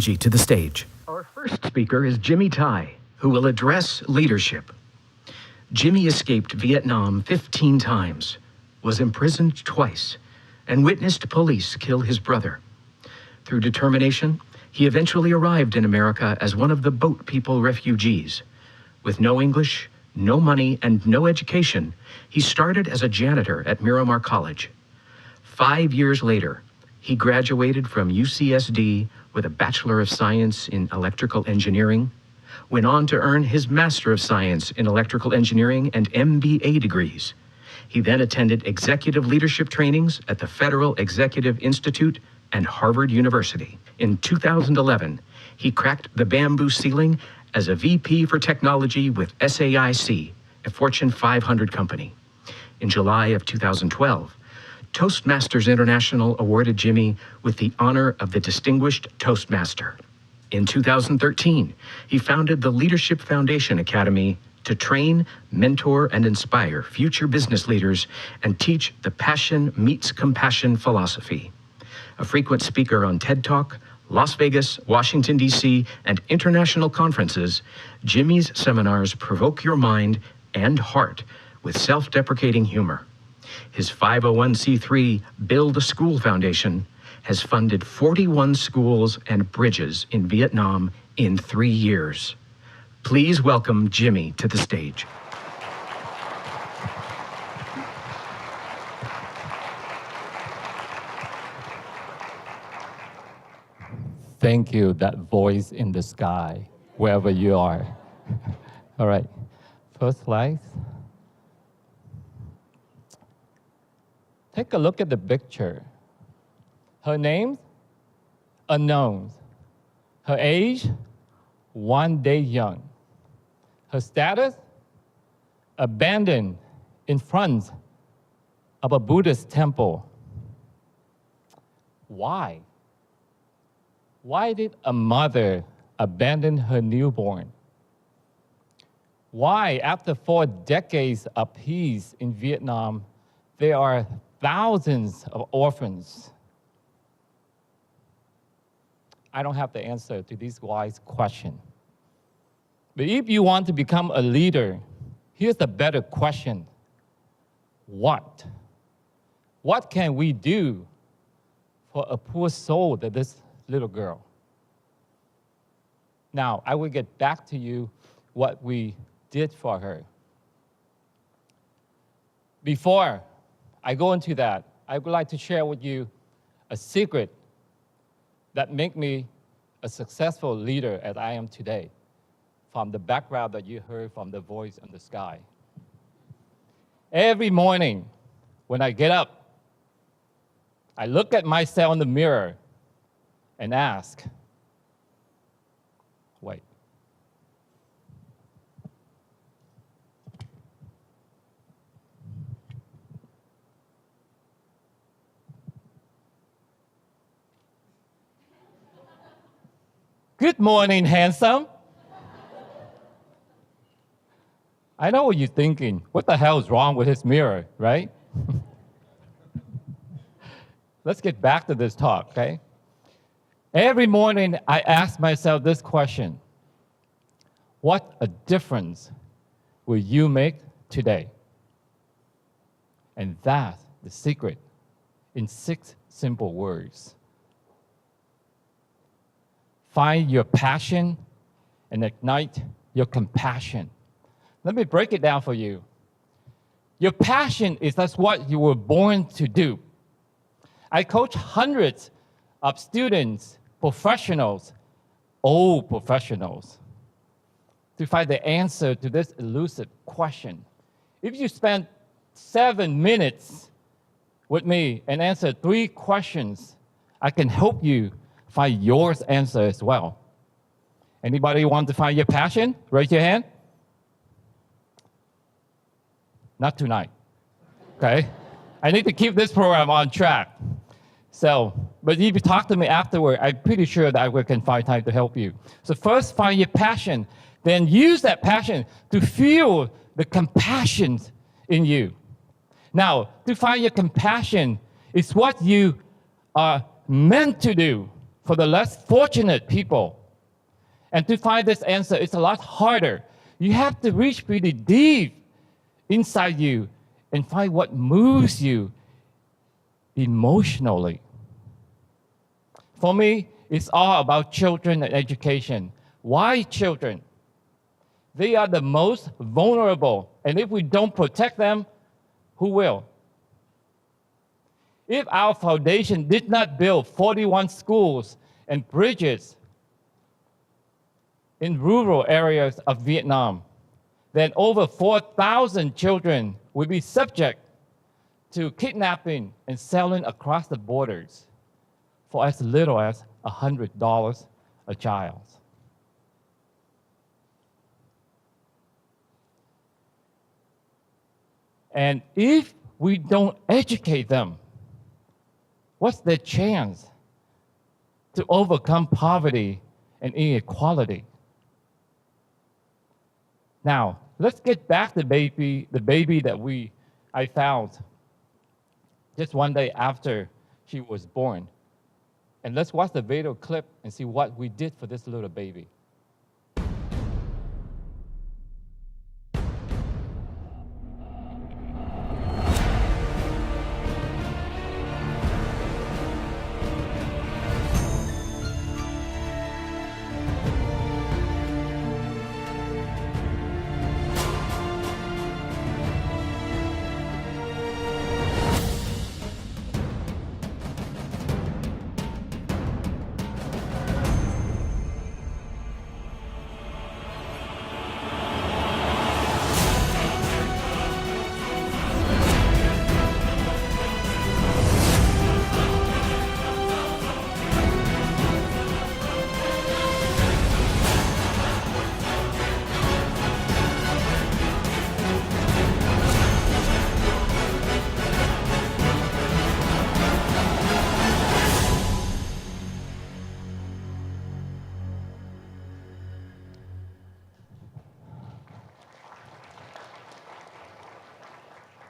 To the stage. Our first speaker is Jimmy Tai, who will address leadership. Jimmy escaped Vietnam 15 times, was imprisoned twice, and witnessed police kill his brother. Through determination, he eventually arrived in America as one of the boat people refugees. With no English, no money, and no education, he started as a janitor at Miramar College. 5 years later, he graduated from UCSD with a Bachelor of Science in Electrical Engineering, went on to earn his Master of Science in Electrical Engineering and MBA degrees. He then attended executive leadership trainings at the Federal Executive Institute and Harvard University. In 2011, he cracked the bamboo ceiling as a VP for technology with SAIC, a Fortune 500 company. In July of 2012, Toastmasters International awarded Jimmy with the honor of the Distinguished Toastmaster. In 2013, he founded the Leadership Foundation Academy to train, mentor, and inspire future business leaders and teach the passion meets compassion philosophy. A frequent speaker on TED Talk, Las Vegas, Washington, D.C., and international conferences, Jimmy's seminars provoke your mind and heart with self-deprecating humor. His 501c3 Build a School Foundation has funded 41 schools and bridges in Vietnam in 3 years. Please welcome Jimmy to the stage. Thank you, that voice in the sky, wherever you are. All right, first slide. Take a look at the picture. Her name, unknown. Her age, 1 day young. Her status, abandoned in front of a Buddhist temple. Why? Why did a mother abandon her newborn? Why, after 4 decades of peace in Vietnam, there are thousands of orphans? I don't have the answer to this wise question. But if you want to become a leader, here's a better question. What? What can we do for a poor soul that this little girl? Now, I will get back to you what we did for her. Before I go into that, I would like to share with you a secret that made me a successful leader as I am today, from the background that you heard from the voice in the sky. Every morning when I get up, I look at myself in the mirror and ask, wait. Good morning, handsome. I know what you're thinking. What the hell is wrong with his mirror, right? Let's get back to this talk, okay? Every morning, I ask myself this question. What a difference will you make today? And that's the secret in 6 simple words. Find your passion and ignite your compassion. Let me break it down for you. Your passion is that's what you were born to do. I coach hundreds of students, professionals, old professionals, to find the answer to this elusive question. If you spend 7 minutes with me and answer 3 questions, I can help you find yours answer as well. Anybody want to find your passion? Raise your hand. Not tonight, okay? I need to keep this program on track. So, but if you talk to me afterward, I'm pretty sure that we can find time to help you. So first, find your passion. Then use that passion to fuel the compassion in you. Now, to find your compassion is what you are meant to do. for the less fortunate people. And to find this answer, it's a lot harder. You have to reach pretty deep inside you and find what moves you emotionally. For me, it's all about children and education. Why children? They are the most vulnerable, and if we don't protect them, who will? If our foundation did not build 41 schools and bridges in rural areas of Vietnam, then over 4,000 children will be subject to kidnapping and selling across the borders for as little as $100 a child. And if we don't educate them, what's their chance to overcome poverty and inequality? Now, let's get back to the baby that I found just one day after she was born. And let's watch the video clip and see what we did for this little baby.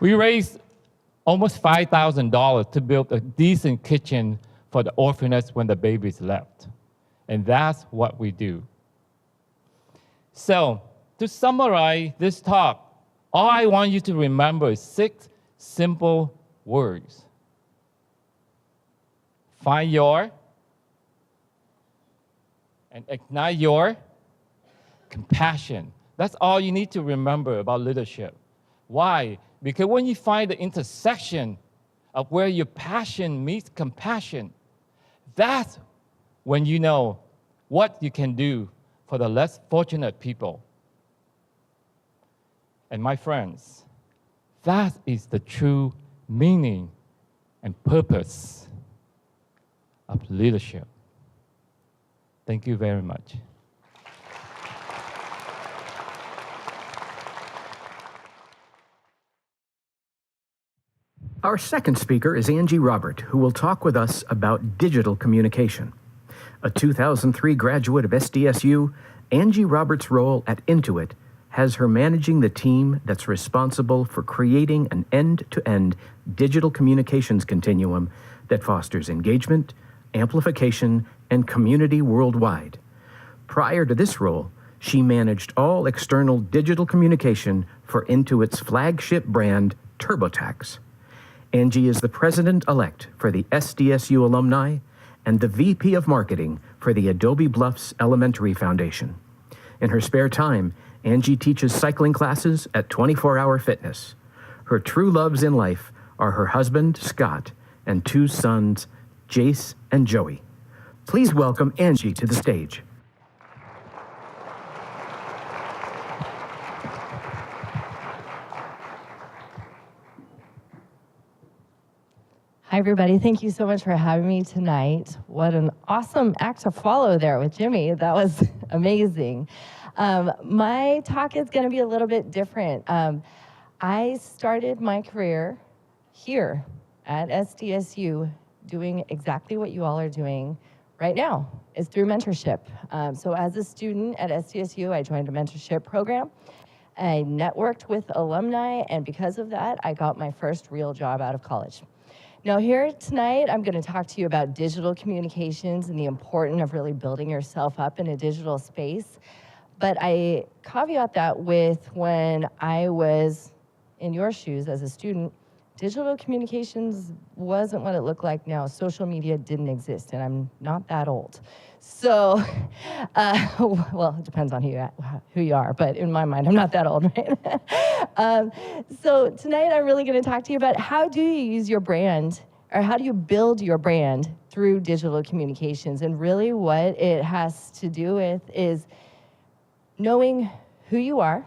We raised almost $5,000 to build a decent kitchen for the orphanage when the babies left. And that's what we do. So, to summarize this talk, all I want you to remember is 6 simple words. Find your, and ignite your compassion. That's all you need to remember about leadership. Why? Because when you find the intersection of where your passion meets compassion, that's when you know what you can do for the less fortunate people. And my friends, that is the true meaning and purpose of leadership. Thank you very much. Our second speaker is Angie Roberts, who will talk with us about digital communication. A 2003 graduate of SDSU, Angie Roberts' role at Intuit has her managing the team that's responsible for creating an end-to-end digital communications continuum that fosters engagement, amplification, and community worldwide. Prior to this role, she managed all external digital communication for Intuit's flagship brand, TurboTax. Angie is the president-elect for the SDSU alumni and the VP of marketing for the Adobe Bluffs Elementary Foundation. In her spare time, Angie teaches cycling classes at 24 Hour Fitness. Her true loves in life are her husband, Scott, and 2 sons, Jace and Joey. Please welcome Angie to the stage. Hi, everybody. Thank you so much for having me tonight. What an awesome act to follow there with Jimmy. That was amazing. My talk is going to be a little bit different. I started my career here at SDSU doing exactly what you all are doing right now. It's through mentorship. So as a student at SDSU, I joined a mentorship program. I networked with alumni, and because of that, I got my first real job out of college. Now here tonight, I'm going to talk to you about digital communications and the importance of really building yourself up in a digital space. But I caveat that with when I was in your shoes as a student, digital communications wasn't what it looked like now. Social media didn't exist, and I'm not that old. So, well, it depends on who you are, but in my mind, I'm not that old, right? So tonight, I'm really going to talk to you about how do you use your brand, or how do you build your brand through digital communications? And really what it has to do with is knowing who you are,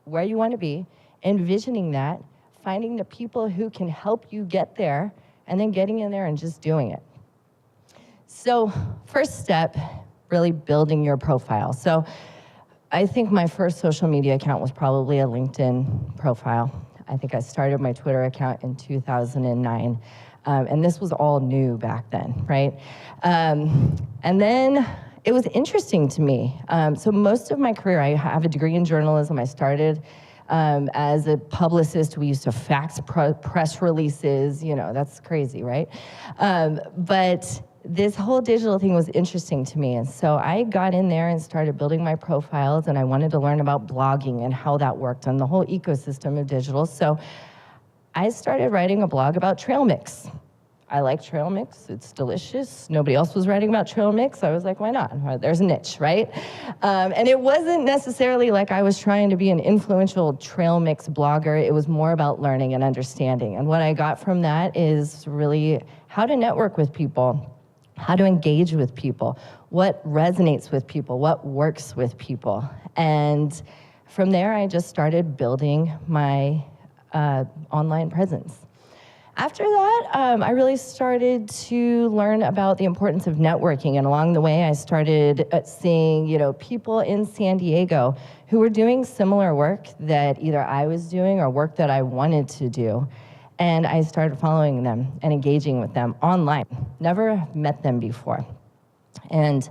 where you want to be, envisioning that, finding the people who can help you get there, and then getting in there and just doing it. So first step, really building your profile. So I think my first social media account was probably a LinkedIn profile. I think I started my Twitter account in 2009. And this was all new back then, right? And then it was interesting to me. So most of my career, I have a degree in journalism. I started as a publicist. We used to fax press releases, you know, that's crazy, right? But this whole digital thing was interesting to me. And so I got in there and started building my profiles, and I wanted to learn about blogging and how that worked and the whole ecosystem of digital. So I started writing a blog about trail mix. I like trail mix, it's delicious. Nobody else was writing about trail mix. I was like, why not? Well, there's a niche, right? And it wasn't necessarily like I was trying to be an influential trail mix blogger. It was more about learning and understanding. And what I got from that is really how to network with people, how to engage with people, what resonates with people, what works with people. And from there, I just started building my online presence. After that, I really started to learn about the importance of networking, and along the way, I started seeing, you know, people in San Diego who were doing similar work that either I was doing or work that I wanted to do, and I started following them and engaging with them online. Never met them before, and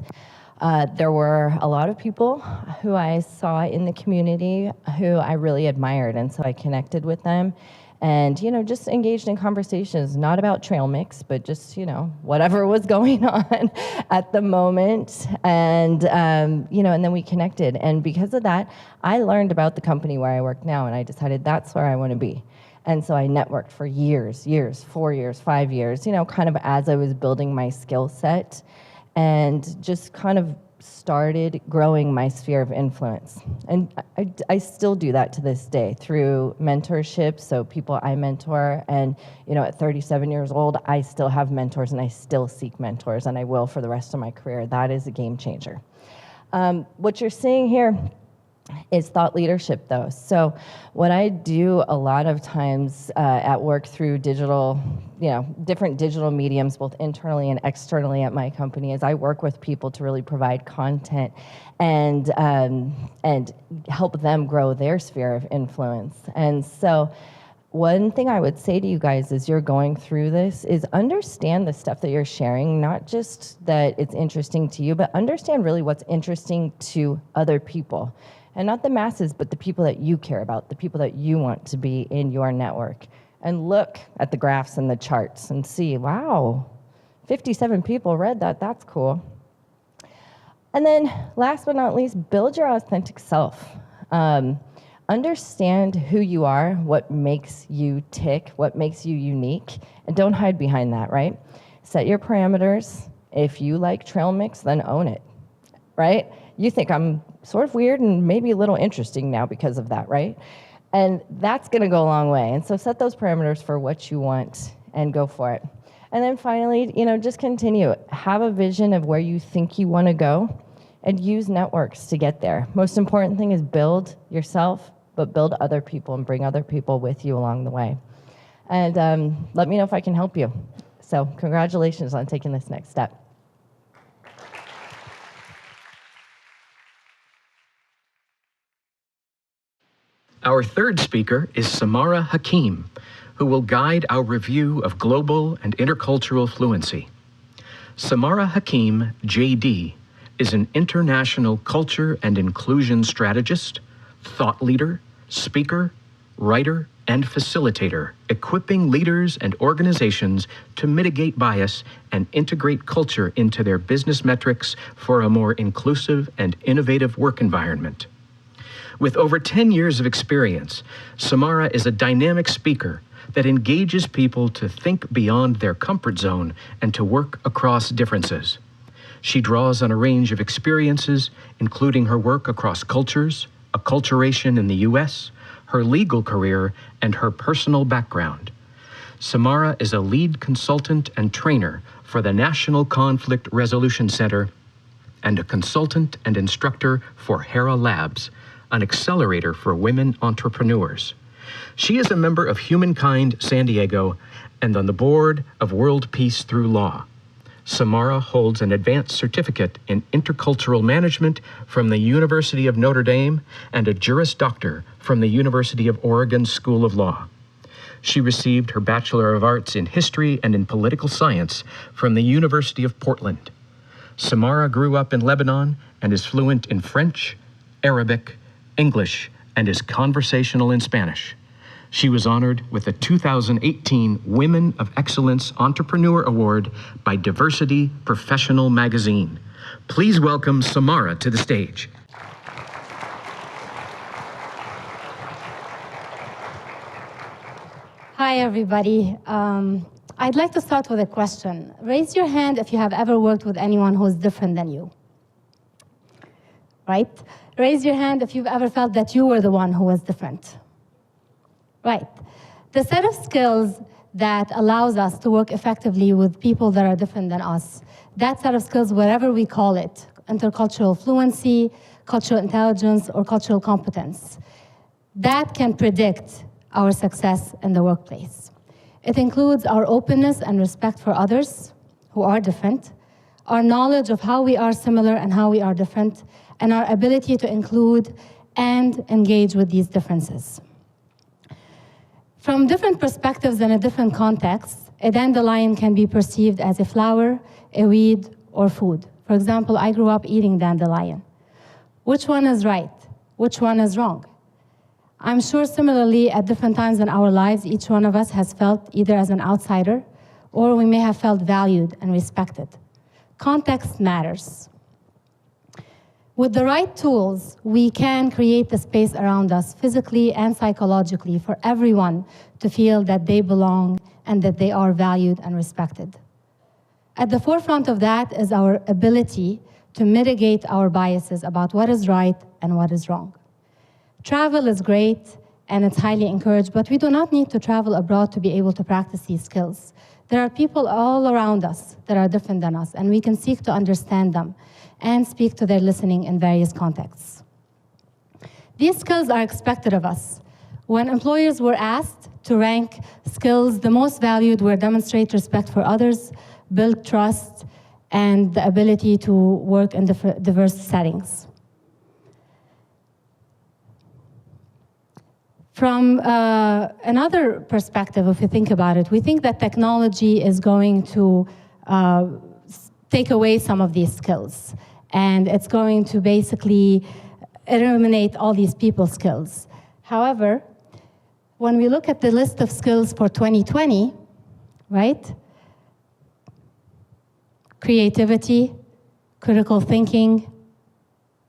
there were a lot of people who I saw in the community who I really admired, and so I connected with them. And, you know, just engaged in conversations, not about trail mix, but just, you know, whatever was going on at the moment. And, you know, and then we connected. And because of that, I learned about the company where I work now, and I decided that's where I want to be. And so I networked for years, 4 years, 5 years, you know, kind of as I was building my skill set, and just kind of started growing my sphere of influence. And I still do that to this day through mentorship, so people I mentor, and you know, at 37 years old, I still have mentors and I still seek mentors, and I will for the rest of my career. That is a game changer. What you're seeing here is thought leadership, though. So what I do a lot of times at work through digital, you know, different digital mediums, both internally and externally at my company, is I work with people to really provide content and help them grow their sphere of influence. And so one thing I would say to you guys as you're going through this is understand the stuff that you're sharing, not just that it's interesting to you, but understand really what's interesting to other people. And not the masses, but the people that you care about, the people that you want to be in your network. And look at the graphs and the charts and see, wow, 57 people read that, that's cool. And then last but not least, build your authentic self. Understand who you are, what makes you tick, what makes you unique, and don't hide behind that, right? Set your parameters. If you like trail mix, then own it, right? You think I'm sort of weird and maybe a little interesting now because of that, right? And that's gonna go a long way. And so set those parameters for what you want and go for it. And then finally, you know, just continue. Have a vision of where you think you wanna go and use networks to get there. Most important thing is build yourself, but build other people and bring other people with you along the way. And let me know if I can help you. So congratulations on taking this next step. Our third speaker is Samara Hakeem, who will guide our review of global and intercultural fluency. Samara Hakeem, JD, is an international culture and inclusion strategist, thought leader, speaker, writer, and facilitator, equipping leaders and organizations to mitigate bias and integrate culture into their business metrics for a more inclusive and innovative work environment. With over 10 years of experience, Samara is a dynamic speaker that engages people to think beyond their comfort zone and to work across differences. She draws on a range of experiences, including her work across cultures, acculturation in the U.S., her legal career, and her personal background. Samara is a lead consultant and trainer for the National Conflict Resolution Center and a consultant and instructor for Hera Labs, an accelerator for women entrepreneurs. She is a member of Humankind San Diego and on the board of World Peace Through Law. Samara holds an advanced certificate in intercultural management from the University of Notre Dame and a Juris Doctor from the University of Oregon School of Law. She received her Bachelor of Arts in History and in Political Science from the University of Portland. Samara grew up in Lebanon and is fluent in French, Arabic, English, and is conversational in Spanish. She was honored with the 2018 Women of Excellence Entrepreneur Award by Diversity Professional Magazine. Please welcome Samara to the stage. Hi, everybody. I'd like to start with a question. Raise your hand if you have ever worked with anyone who's different than you. Right? Raise your hand if you've ever felt that you were the one who was different. Right. The set of skills that allows us to work effectively with people that are different than us, that set of skills, whatever we call it, intercultural fluency, cultural intelligence, or cultural competence, that can predict our success in the workplace. It includes our openness and respect for others who are different, our knowledge of how we are similar and how we are different, and our ability to include and engage with these differences. From different perspectives and a different context, a dandelion can be perceived as a flower, a weed, or food. For example, I grew up eating dandelion. Which one is right? Which one is wrong? I'm sure similarly, at different times in our lives, each one of us has felt either as an outsider, or we may have felt valued and respected. Context matters. With the right tools, we can create the space around us physically and psychologically for everyone to feel that they belong and that they are valued and respected. At the forefront of that is our ability to mitigate our biases about what is right and what is wrong. Travel is great and it's highly encouraged, but we do not need to travel abroad to be able to practice these skills. There are people all around us that are different than us, and we can seek to understand them and speak to their listening in various contexts. These skills are expected of us. When employers were asked to rank skills, the most valued were demonstrate respect for others, build trust, and the ability to work in diverse settings. From another perspective, if you think about it, we think that technology is going to take away some of these skills. And it's going to basically eliminate all these people skills. However, when we look at the list of skills for 2020, right? Creativity, critical thinking,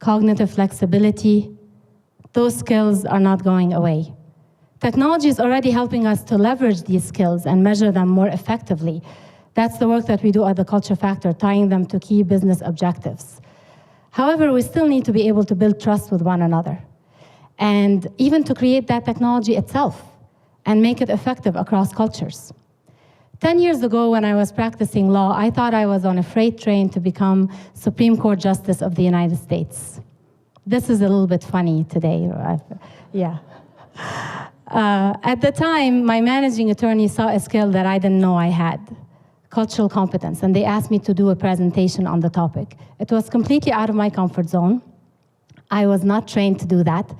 cognitive flexibility, those skills are not going away. Technology is already helping us to leverage these skills and measure them more effectively. That's the work that we do at the Culture Factor, tying them to key business objectives. However, we still need to be able to build trust with one another, and even to create that technology itself and make it effective across cultures. 10 years ago, when I was practicing law, I thought I was on a freight train to become Supreme Court Justice of the United States. This is a little bit funny today, yeah. At the time, my managing attorney saw a skill that I didn't know I had, cultural competence, and they asked me to do a presentation on the topic. It was completely out of my comfort zone. I was not trained to do that,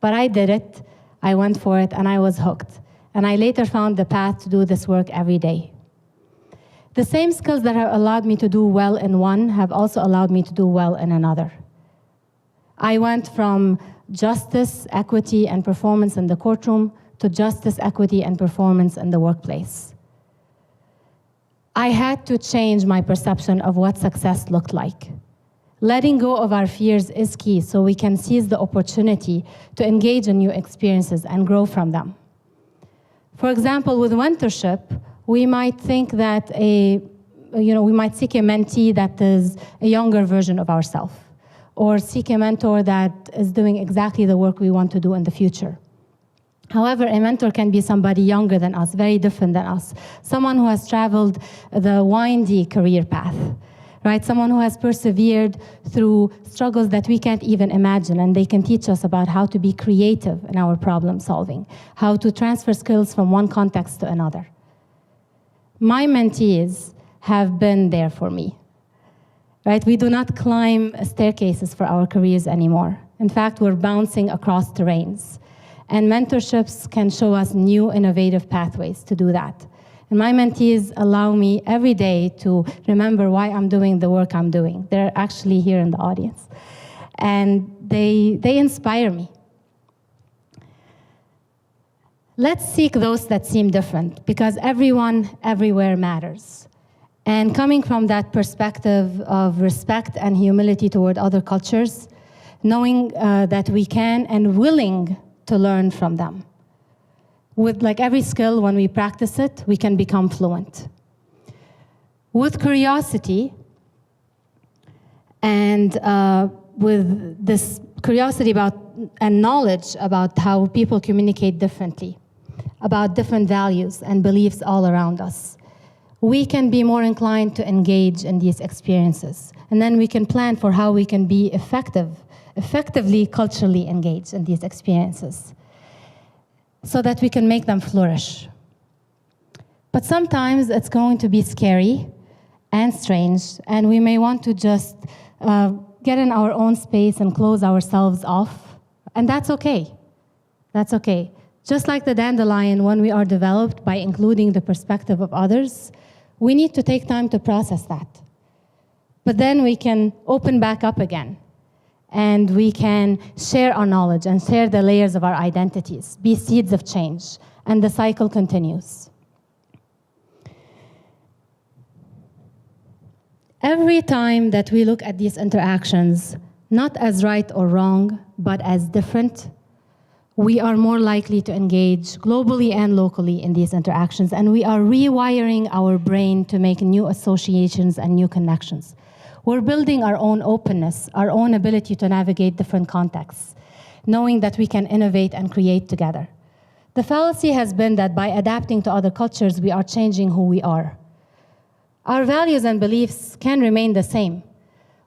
but I did it, I went for it, and I was hooked. And I later found the path to do this work every day. The same skills that have allowed me to do well in one have also allowed me to do well in another. I went from justice, equity, and performance in the courtroom to justice, equity, and performance in the workplace. I had to change my perception of what success looked like. Letting go of our fears is key so we can seize the opportunity to engage in new experiences and grow from them. For example, with mentorship, we might think that we might seek a mentee that is a younger version of ourselves, or seek a mentor that is doing exactly the work we want to do in the future. However, a mentor can be somebody younger than us, very different than us, someone who has traveled the windy career path, right? Someone who has persevered through struggles that we can't even imagine, and they can teach us about how to be creative in our problem solving, how to transfer skills from one context to another. My mentees have been there for me, right? We do not climb staircases for our careers anymore. In fact, we're bouncing across terrains. And mentorships can show us new innovative pathways to do that. And my mentees allow me every day to remember why I'm doing the work I'm doing. They're actually here in the audience. And they inspire me. Let's seek those that seem different, because everyone, everywhere matters. And coming from that perspective of respect and humility toward other cultures, knowing that we can and willing to learn from them. With like every skill, when we practice it, we can become fluent. With curiosity, and with this curiosity about and knowledge about how people communicate differently, about different values and beliefs all around us, we can be more inclined to engage in these experiences. And then we can plan for how we can be effectively culturally engaged in these experiences so that we can make them flourish. But sometimes it's going to be scary and strange, and we may want to just get in our own space and close ourselves off, and that's okay. That's okay. Just like the dandelion, when we are developed by including the perspective of others, we need to take time to process that. But then we can open back up again, and we can share our knowledge and share the layers of our identities, be seeds of change, and the cycle continues. Every time that we look at these interactions, not as right or wrong, but as different, we are more likely to engage globally and locally in these interactions, and we are rewiring our brain to make new associations and new connections. We're building our own openness, our own ability to navigate different contexts, knowing that we can innovate and create together. The fallacy has been that by adapting to other cultures, we are changing who we are. Our values and beliefs can remain the same.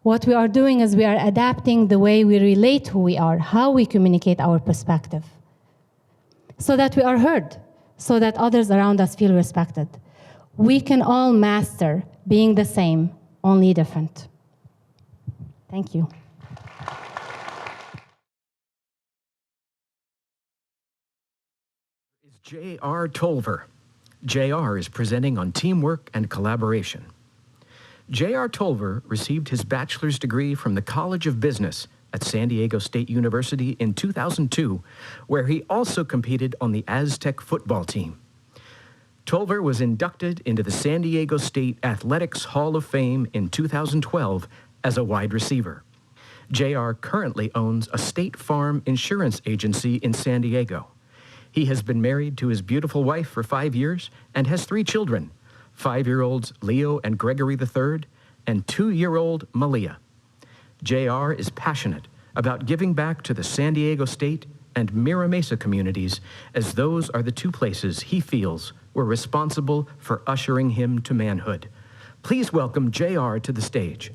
What we are doing is we are adapting the way we relate who we are, how we communicate our perspective, so that we are heard, so that others around us feel respected. We can all master being the same, only different. Thank you. Is J.R. Tovar. J.R. is presenting on teamwork and collaboration. J.R. Tovar received his bachelor's degree from the College of Business at San Diego State University in 2002, where he also competed on the Aztec football team. Tovar was inducted into the San Diego State Athletics Hall of Fame in 2012 as a wide receiver. J.R. currently owns a State Farm insurance agency in San Diego. He has been married to his beautiful wife for 5 years and has 3 children, 5-year-olds Leo and Gregory III, and 2-year-old Malia. J.R. is passionate about giving back to the San Diego State and Mira Mesa communities, as those are the 2 places he feels were responsible for ushering him to manhood. Please welcome J.R. to the stage.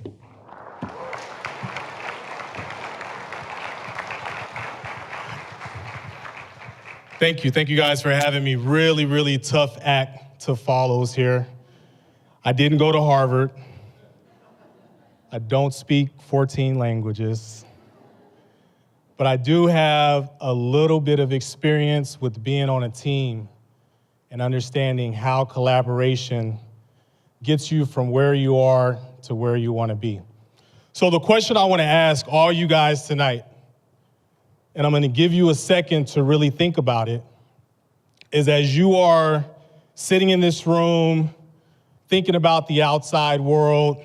Thank you guys for having me. Really tough act to follow here. I didn't go to Harvard. I don't speak 14 languages, but I do have a little bit of experience with being on a team and understanding how collaboration gets you from where you are to where you want to be. So the question I want to ask all you guys tonight, and I'm going to give you a second to really think about it, is as you are sitting in this room, thinking about the outside world,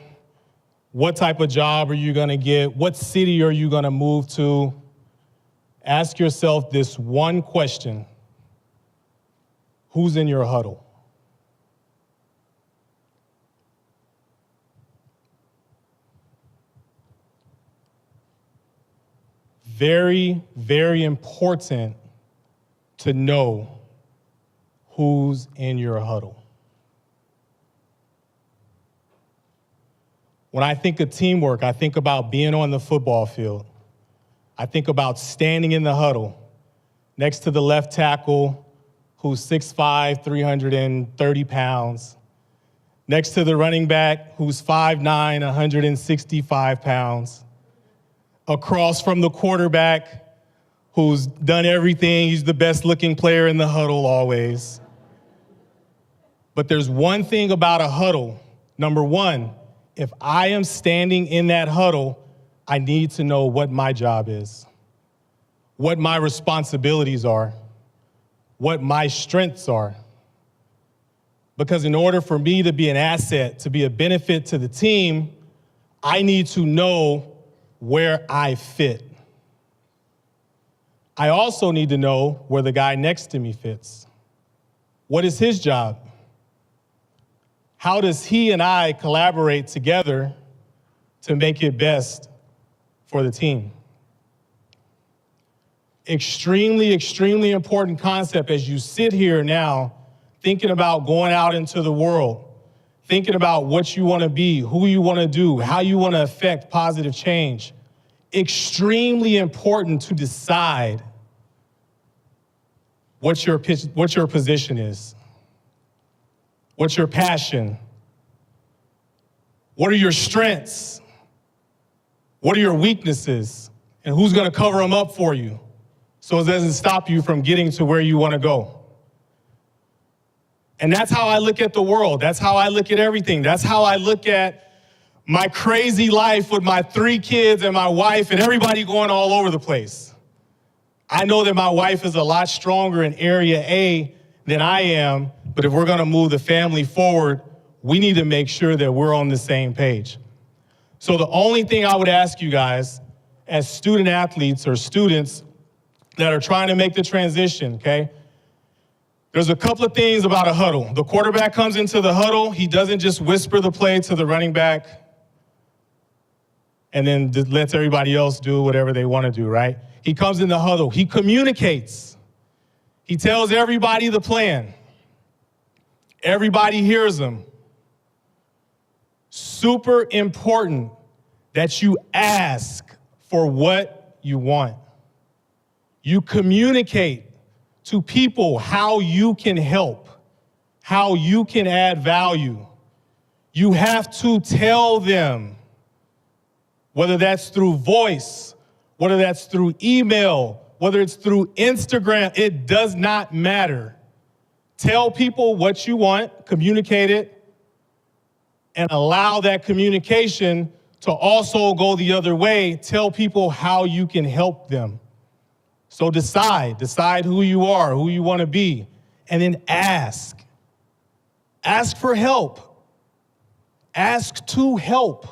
what type of job are you gonna get? What city are you gonna move to? Ask yourself this one question: who's in your huddle? Very, very important to know who's in your huddle. When I think of teamwork, I think about being on the football field. I think about standing in the huddle next to the left tackle who's 6'5", 330 pounds, next to the running back who's 5'9", 165 pounds, across from the quarterback who's done everything. He's the best looking player in the huddle always. But there's one thing about a huddle. Number one, if I am standing in that huddle, I need to know what my job is, what my responsibilities are, what my strengths are. Because in order for me to be an asset, to be a benefit to the team, I need to know where I fit. I also need to know where the guy next to me fits. What is his job? How does he and I collaborate together to make it best for the team? Extremely, extremely important concept as you sit here now thinking about going out into the world, thinking about what you want to be, who you want to do, how you want to affect positive change. Extremely important to decide what your position is. What's your passion? What are your strengths? What are your weaknesses? And who's going to cover them up for you so it doesn't stop you from getting to where you want to go? And that's how I look at the world. That's how I look at everything. That's how I look at my crazy life with my 3 kids and my wife and everybody going all over the place. I know that my wife is a lot stronger in area A than I am, but if we're gonna move the family forward, we need to make sure that we're on the same page. So the only thing I would ask you guys as student athletes or students that are trying to make the transition, okay? There's a couple of things about a huddle. The quarterback comes into the huddle, he doesn't just whisper the play to the running back and then lets everybody else do whatever they wanna do, right? He comes in the huddle, he communicates. He tells everybody the plan. Everybody hears him. Super important that you ask for what you want. You communicate to people how you can help, how you can add value. You have to tell them, whether that's through voice, whether that's through email, whether it's through Instagram, it does not matter. Tell people what you want, communicate it, and allow that communication to also go the other way. Tell people how you can help them. So decide who you are, who you want to be, and then ask. Ask for help. Ask to help.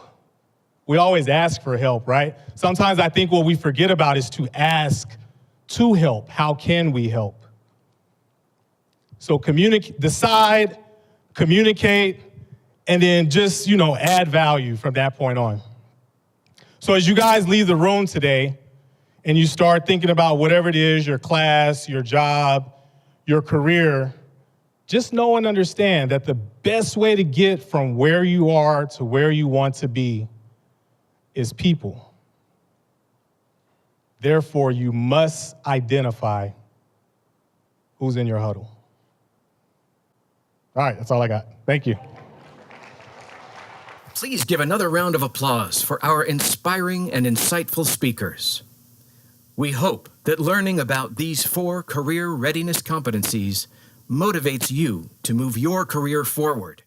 We always ask for help, right? Sometimes I think what we forget about is to ask to help. How can we help? So decide, communicate, and then just, add value from that point on. So as you guys leave the room today and you start thinking about whatever it is, your class, your job, your career, just know and understand that the best way to get from where you are to where you want to be is people. Therefore, you must identify who's in your huddle. All right, that's all I got. Thank you. Please give another round of applause for our inspiring and insightful speakers. We hope that learning about these 4 career readiness competencies motivates you to move your career forward